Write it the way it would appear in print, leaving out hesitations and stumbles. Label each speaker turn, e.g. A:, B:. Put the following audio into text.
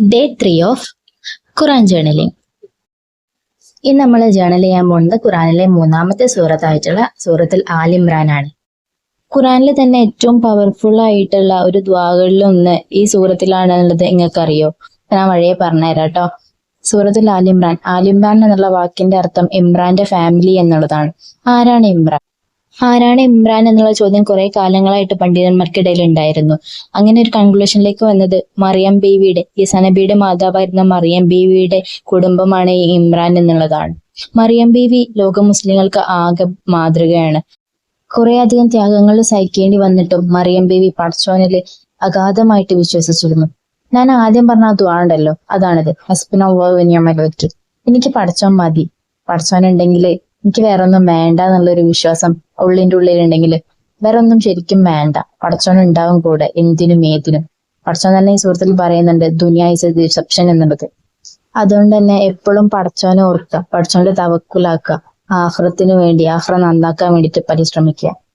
A: Day 3 of Quran journaling. ഇന്ന് നമ്മൾ journal ചെയ്യാൻ പോകുന്നത് ഖുറാനിലെ മൂന്നാമത്തെ സൂറത്തായിട്ടുള്ള സൂറത്തുൽ ആൽ ഇമ്രാൻ ആണ്. ഖുറാനിൽ തന്നെ ഏറ്റവും പവർഫുൾ ആയിട്ടുള്ള ഒരു ദ്വാകളിലൊന്ന് ഈ സൂറത്തിലാണെന്നുള്ളത് നിങ്ങൾക്കറിയോ? ഞാൻ വഴിയെ പറഞ്ഞുതരാം കേട്ടോ. സൂറത്തുൽ ആൽ ഇമ്രാൻ, ആൽ ഇമ്രാൻ എന്നുള്ള വാക്കിന്റെ അർത്ഥം ഇമ്രാന്റെ ഫാമിലി എന്നുള്ളതാണ്. ആരാണ് ഇമ്രാൻ? ആരാണ് ഇമ്രാൻ എന്നുള്ള ചോദ്യം കുറെ കാലങ്ങളായിട്ട് പണ്ഡിതന്മാർക്കിടയിൽ ഉണ്ടായിരുന്നു. അങ്ങനെ ഒരു കൺക്ലൂഷനിലേക്ക് വന്നത് മറിയം ബീവിയുടെ, ഈസാ നബിയുടെ മാതാവായിരുന്ന മറിയം ബീവിയുടെ കുടുംബമാണ് ഈ ഇമ്രാൻ എന്നുള്ളതാണ്. മറിയം ബീവി ലോക മുസ്ലിങ്ങൾക്ക് ആകെ മാതൃകയാണ്. കുറെ അധികം ത്യാഗങ്ങൾ സഹിക്കേണ്ടി വന്നിട്ടും മറിയം ബീവി പടച്ചോനില് അഗാധമായിട്ട് വിശ്വസിച്ചിരുന്നു. ഞാൻ ആദ്യം പറഞ്ഞ ആ ദുആ ഉണ്ടല്ലോ, അതാണിത്. ഹസ്ബുനല്ലാഹു വ നിഅമൽ വക്കീൽ. എനിക്ക് പടച്ചോൻ മതി, പടച്ചോനുണ്ടെങ്കിൽ എനിക്ക് വേറെ ഒന്നും വേണ്ട എന്നുള്ളൊരു വിശ്വാസം ഉള്ളിന്റെ ഉള്ളിലുണ്ടെങ്കിൽ വേറെ ഒന്നും ശരിക്കും വേണ്ട. പടച്ചോൻ ഉണ്ടാവും കൂടെ എന്തിനും ഏതിനും. പടച്ചോൻ തന്നെ ഈ സുഹൃത്തിൽ പറയുന്നുണ്ട് ദുനിയ ഇസ് എ ഡിസെപ്ഷൻ എന്നുള്ളത്. അതുകൊണ്ട് തന്നെ എപ്പോഴും പടച്ചോനെ ഓർക്കുക, പടച്ചോന്റെ തവക്കുലാക്കുക, ആഖിറത്തിന് വേണ്ടി, ആഖിറ നന്നാക്കാൻ വേണ്ടിയിട്ട് പരിശ്രമിക്കുക.